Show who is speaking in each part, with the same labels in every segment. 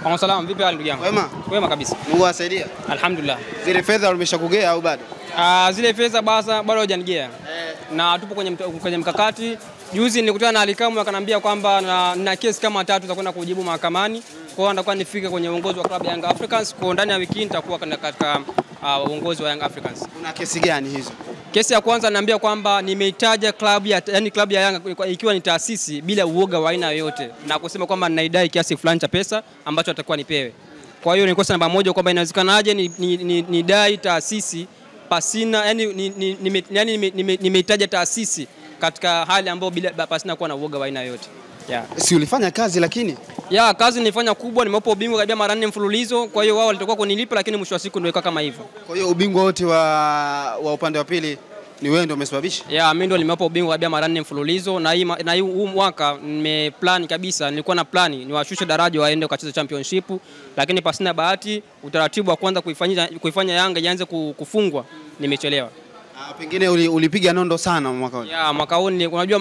Speaker 1: Kwa salamu, vipi hali ndugu yangu?
Speaker 2: Wema?
Speaker 1: Wema kabisa.
Speaker 2: Mungu asaidia.
Speaker 1: Alhamdulillah.
Speaker 2: Zile fedha umeshakugea au bado?
Speaker 1: Zile fedha bado hajanigea. Na tupo kwenye mkakati. Juzi nilikutana na Alikamu akaniambia kwamba na kesi kama 3 za kwenda kujibu mahakamani. Kwa hiyo nitakuwa nifike kwenye uongozi wa klabu ya Young Africans. Kwa ndani ya wiki nitakuwa katika uongozi wa Young Africans.
Speaker 2: Kuna kesi gani hizo?
Speaker 1: Kesi ya kwanza niambia kwamba nimeitaja klabu ya Yanga ikiwa ni taasisi bila uoga wa aina yoyote na kusema kwamba ninaidai kiasi fulani cha pesa ambacho atakuwa nipewe. Kwa hiyo ni kosa namba 1 kwamba inawezekanaje ni dai taasisi pasina nimeitaja taasisi katika hali ambayo bila pasina kuwa na uoga wa aina yoyote.
Speaker 2: Si ulifanya kazi lakini?
Speaker 1: Kazi nilifanya kubwa, nimeopa ubingwa karibia mara 4 mfululizo, kwa hiyo wao walitakuwa kunilipa lakini mwisho wa siku ndio ikawa kama hivyo.
Speaker 2: Kwa hiyo ubingwa wote wa upande wa pili ni wewe ndio umesababisha?
Speaker 1: Mimi ndio nimeopa ubingwa karibia mara 4 mfululizo na huu mwaka nimeplan kabisa, nilikuwa na plani niwashushe daraja waende kucheza championship, lakini pasina bahati utaratibu wa kwanza kuifanya Yanga ianze kufungwa nimechelewa.
Speaker 2: Pengine ulipiga nondo sana mwaka huu.
Speaker 1: Mwaka huu unajua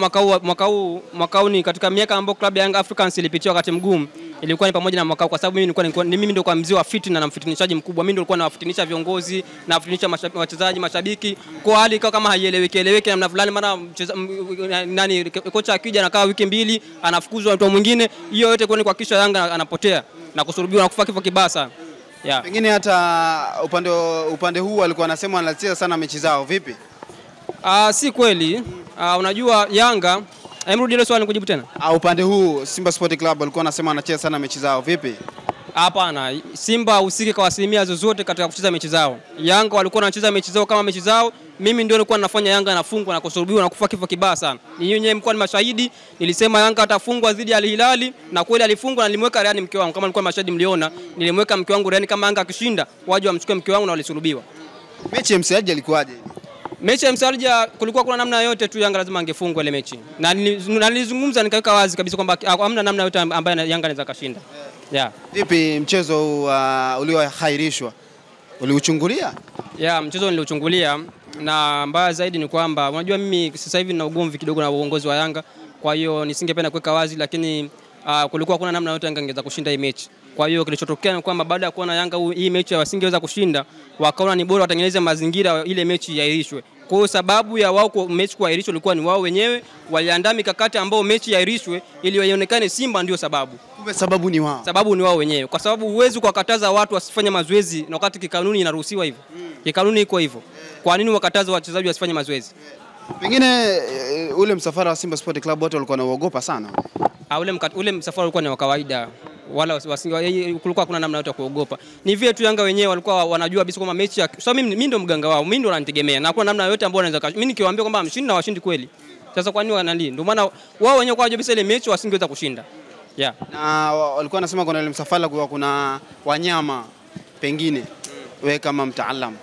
Speaker 1: mwaka huu ni katika miaka ambayo klabu ya Young Africans ilipitia wakati mgumu. Ilikuwa ni pamoja na mwaka kwa sababu mimi ndio kwa mzee wa fitina na mfitinishaji mkubwa. Mimi ndio nilikuwa nawafitinisha viongozi na wafitinisha wachezaji, mashabiki. Kwa hali kama haieleweki namna fulani, mara kocha akija anakaa wiki 2 anafukuzwa mtu mwingine. Hiyo yote kwa kuhakikisha Yanga anapotea na kusurubiwa na kufa kifo kibaya sana.
Speaker 2: Pengine hata upande huu walikuwa wanasema wanacheza sana mechi zao, vipi?
Speaker 1: Si kweli. Unajua Yanga, emrudi ile swali nikujibu tena.
Speaker 2: Upande huu Simba Sport Club walikuwa wanasema wanacheza sana mechi zao, vipi?
Speaker 1: Hapana, Simba usiki kwa asilimia zozote katika kucheza mechi zao. Yanga walikuwa wanacheza mechi zao kama mechi zao. Mimi ndio nilikuwa ninafanya Yanga anafungwa na kusurubiwa na kufa kifo kibaya sana. Ninyi mko ni mashahidi, nilisema Yanga atafungwa dhidi ya Al Hilal na kweli alifungwa na nilimweka Reani mke wangu. Kama nilikuwa mashahidi mliona, nilimweka mke wangu Reani kama Yanga akishinda, waje wamchukue mke wangu na walisurubiwa.
Speaker 2: Mechi ya Msaji ilikuwaje?
Speaker 1: Mechi ya Msaji kulikuwa kuna namna yote tu Yanga lazima angefungwa ile mechi. Na nilizungumza nikaweka wazi kabisa kwamba hamna namna yote ambayo Yanga anaweza kashinda.
Speaker 2: Vipi mchezo uliohairishwa? Uliuchungulia?
Speaker 1: Mchezo niliuchungulia na mbaya zaidi ni kwamba unajua mimi sasa hivi nina ugomvi kidogo na uongozi wa Yanga. Kwa hiyo nisingependa kuweka wazi, lakini kulikuwa kuna namna yote Yanga ingeweza kushinda hii mechi. Kwa hiyo kilichotokea ni kwamba baada ya kuona Yanga hii mechi wasingeweza kushinda, wakaona ni bora watengeneze mazingira ile mechi iahirishwe. Kwa hiyo sababu ya wao mechi kuahirishwa ilikuwa ni wao wenyewe, waliandaa mikakati ambao mechi iahirishwe ili ionekane Simba ndio sababu.
Speaker 2: Kumbe sababu ni wao.
Speaker 1: Sababu ni wao wenyewe. Kwa sababu huwezi kuwakataza watu wasifanye mazoezi na wakati kikanuni inaruhusiwa hivyo. Kikanuni iko hivyo. Kwa nini wakataza wachezaji wasifanye mazoezi?
Speaker 2: Pengine ule msafara wa Simba Sport Club wote walikuwa wanaogopa sana.
Speaker 1: Ule msafara ulikuwa ni wa kawaida. Wala kulikuwa kuna namna yote ya kuogopa. Ni vile tu Yanga wenyewe walikuwa wanajua kabisa kwamba mechi mimi ndio mganga wao, mimi ndio wananitegemea. Na kuna namna yote ambayo wanaweza mimi nikiwaambia kwamba mshindi na washindi kweli. Sasa kwa nini wanalii? Ndio maana wao wenyewe kwa kabisa ile mechi wasingeweza kushinda.
Speaker 2: Na walikuwa wanasema kuna ile msafara kuna wanyama pengine wewe kama mtaalamu.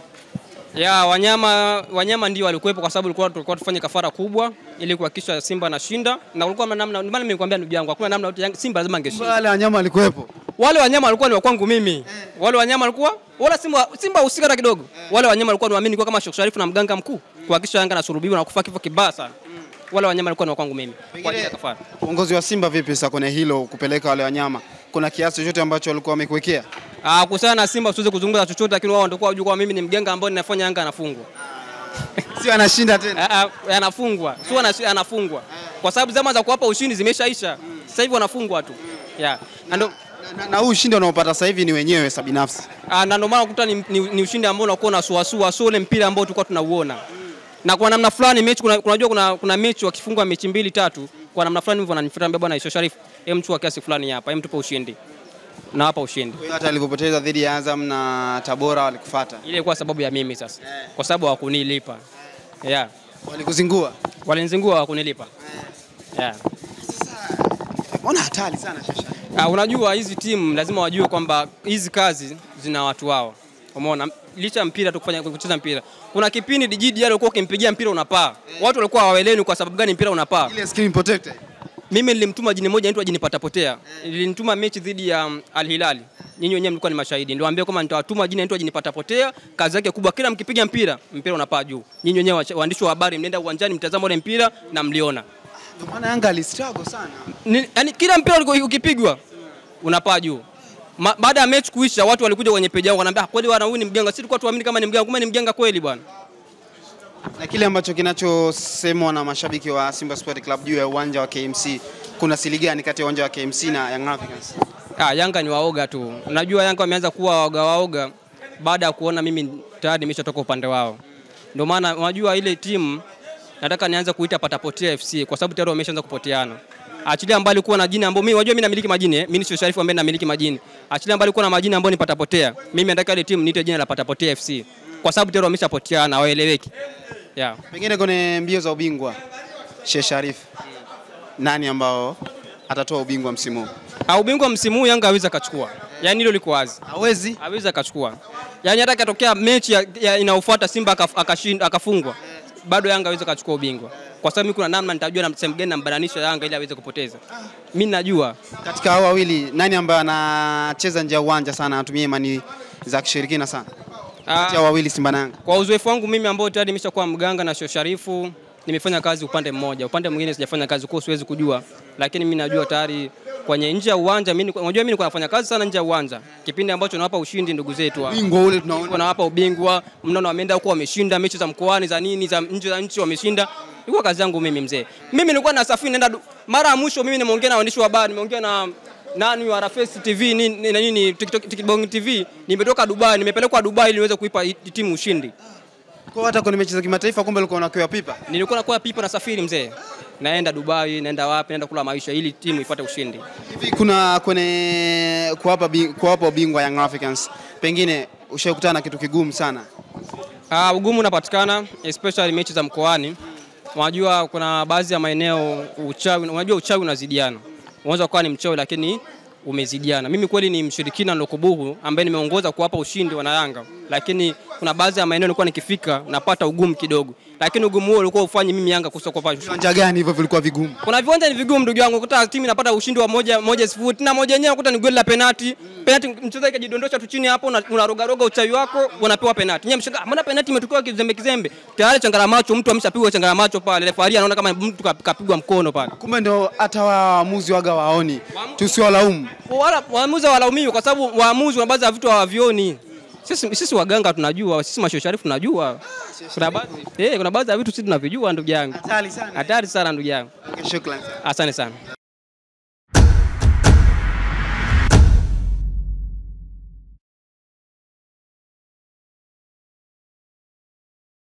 Speaker 1: Wanyama ndio walikuwepo kwa sababu tulikuwa tufanye kafara kubwa ili kuhakikisha Simba anashinda, na kulikuwa na namna, maana mimi nilikwambia ndugu yangu hakuna namna yote Simba lazima angeshinda.
Speaker 2: Wale wanyama walikuwepo.
Speaker 1: Wale wanyama walikuwa ni wa kwangu mimi. Wale wanyama walikuwa wala Simba usika hata kidogo. Wale wanyama walikuwa ni waamini kwa kama Sheikh Sharifu na mganga mkuu kuhakikisha Yanga anasurubiwa na kufa kifo kibaya sana. Wale wanyama walikuwa ni wa kwangu mimi kwa ajili ya kafara.
Speaker 2: Uongozi wa Simba vipi sasa kwenye hilo kupeleka wale wanyama? Kuna kiasi chochote ambacho walikuwa wamekuwekea?
Speaker 1: Kuhusiana na Simba usiweze kuzungumza chochote, lakini wao ndio wajua kwa mimi ni mganga ambao ninafanya Yanga anafungwa.
Speaker 2: Sio anashinda tena.
Speaker 1: Anafungwa. Sio anafungwa. Kwa sababu zama za kuwapa ushindi zimeshaisha. Sasa hivi wanafungwa tu.
Speaker 2: Na huu ushindi unaopata sasa hivi ni wenyewe sasa binafsi.
Speaker 1: Na ndio maana ukuta ni ushindi ambao unakuwa na suasua sio ule mpira ambao tulikuwa tunauona. Na kwa namna fulani mechi unajua kuna mechi wakifungwa mechi 2 3 kwa namna fulani hivyo wananifuata bwana Sheikh Sharifu, mchukua kiasi fulani hapa, tupe ushindi. Na hapa ushindi.
Speaker 2: Kwa hiyo hata alipopoteza dhidi ya Azam na Tabora walikufuata.
Speaker 1: Ile ilikuwa sababu ya mimi sasa. Kwa sababu hawakunilipa.
Speaker 2: Walikuzingua.
Speaker 1: Walinizingua hawakunilipa.
Speaker 2: Sasa mbona hatari sana Sheikh Sharifu?
Speaker 1: Unajua hizi timu lazima wajue kwamba hizi kazi zina watu wao. Umeona licha mpira tu kucheza mpira. Kuna kipindi Dijidi alikuwa ukimpigia mpira unapaa. Watu walikuwa hawaelewi kwa sababu gani mpira unapaa.
Speaker 2: Ile screen protector.
Speaker 1: Mimi nilimtuma jini moja anaitwa Jini Patapotea. Nilimtuma mechi dhidi ya Al Hilal. Nyinyi wenyewe mlikuwa ni mashahidi. Niliwaambia kama nitawatuma jini anaitwa Jini Patapotea, kazi yake kubwa kila mkipiga mpira unapaa juu. Nyinyi wenyewe waandishi wa habari mnenda uwanjani mtazama ule mpira na mliona.
Speaker 2: Ndio maana Yanga alistruggle sana.
Speaker 1: Yaani kila mpira ukipigwa unapaa juu. baada ya mechi kuisha watu walikuja kwenye page yangu wananiambia kweli bwana huyu ni mganga. Sisi tulikuwa tuamini kama ni mganga, kumbe ni mganga kweli bwana.
Speaker 2: Na kile ambacho kinachosemwa na mashabiki wa Simba Sport Club juu ya uwanja wa KMC, kuna siri gani kati ya uwanja wa KMC na Young Africans?
Speaker 1: Yanga ni waoga tu. Unajua Yanga wameanza kuwa waoga baada ya kuona mimi tayari nimeshatoka upande wao. Ndio maana unajua ile timu nataka nianze kuita Patapotea FC kwa sababu tayari wameshaanza kupoteana. Achilia mbali kuwa na jina ambao mimi unajua mimi namiliki majini, mimi sio Sharifu ambaye namiliki majini. Achilia mbali kuwa na majina ambao ni Patapotea. Mimi nataka ile timu niite jina la Patapotea FC kwa sababu tayari wameshapoteana, waeleweki. Yeah.
Speaker 2: Pengine kwenye mbio za ubingwa Sheikh Sharif, nani ambao atatoa ubingwa msimu huu?
Speaker 1: Ubingwa msimu huu Yanga hawezi akachukua. Yaani hilo liko wazi. Hawezi akachukua. Yaani hata katokea mechi inayofuata Simba akafungwa, bado Yanga hawezi akachukua ubingwa. Kwa sababu mimi kuna namna nitajua na sehemu gani nambananisha Yanga ili aweze kupoteza. Mimi najua.
Speaker 2: Katika hao wawili nani ambaye anacheza nje ya uwanja sana, anatumia imani za kishirikina sana? Kati ya wawili Simba na Yanga.
Speaker 1: Kwa uzoefu wangu mimi ambao tayari nimeshakuwa mganga na Sheikh Sharifu, nimefanya kazi upande mmoja. Upande mwingine sijafanya kazi, kwa siwezi kujua. Lakini mimi najua tayari kwenye nje ya uwanja unajua mimi nilikuwa nafanya kazi sana nje ya uwanja. Kipindi ambacho nawapa ushindi ndugu zetu hapa.
Speaker 2: Ubingwa ule tunaona.
Speaker 1: Nawapa ubingwa, mnaona wameenda huko wameshinda mechi za mkoani za nini za nje za nchi wameshinda. Ilikuwa kazi yangu mimi mzee. Mimi nilikuwa nasafiri naenda mara ya mwisho mimi nimeongea na waandishi wa habari, nimeongea na nani wa Rafesi TV nini TikTok TV, nimetoka Dubai, nimepelekwa Dubai ili niweze kuipa timu ushindi.
Speaker 2: Kwa hata kwenye mechi za kimataifa kumbe ulikuwa unakwea pipa?
Speaker 1: Nilikuwa nakwea pipa na safiri mzee. Naenda Dubai, naenda wapi, naenda kula maisha ili timu ipate ushindi.
Speaker 2: Hivi kuna kwenye kuwapa ubingwa Young Africans, pengine ushakutana na kitu kigumu sana?
Speaker 1: Ugumu unapatikana especially mechi za mkoani. Unajua kuna baadhi ya maeneo uchawi unazidiana. Unaweza kuwa ni mchawi lakini umezidiana. Mimi kweli ni mshirikina Ndokubuhu ambaye nimeongoza kuwapa ushindi wana Yanga, lakini kuna baadhi ya maeneo nilikuwa nikifika napata ugumu kidogo. Lakini ugumu huo ulikuwa ufanye mimi Yanga kusoka kwa ushindi.
Speaker 2: Viwanja gani hivyo vilikuwa vigumu?
Speaker 1: Kuna viwanja ni vigumu ndugu yangu, kuta timu inapata ushindi wa 1-0 na moja yenyewe kuta ni goli la penalty. Penalty mchezaji akijidondosha tu chini hapo unaroga uchawi wako unapewa penalty. Nyie mshangaa, mbona penalty imetokea kizembe? Tayari changala macho, mtu ameshapigwa changala macho pale. Referee anaona kama mtu kapigwa mkono pale.
Speaker 2: Kumbe ndio hata waamuzi waga waoni. Tusiwalaumu.
Speaker 1: Wala waamuzi walaumiwa kwa sababu waamuzi wa baadhi ya vitu hawavioni. Sisi waganga tunajua, sisi Sheikh Sharif tunajua. Kuna baadhi ya vitu sisi tunavijua ndugu yangu.
Speaker 2: Hatari sana.
Speaker 1: Hatari sana ndugu yangu.
Speaker 2: Shukrani.
Speaker 1: Asante sana.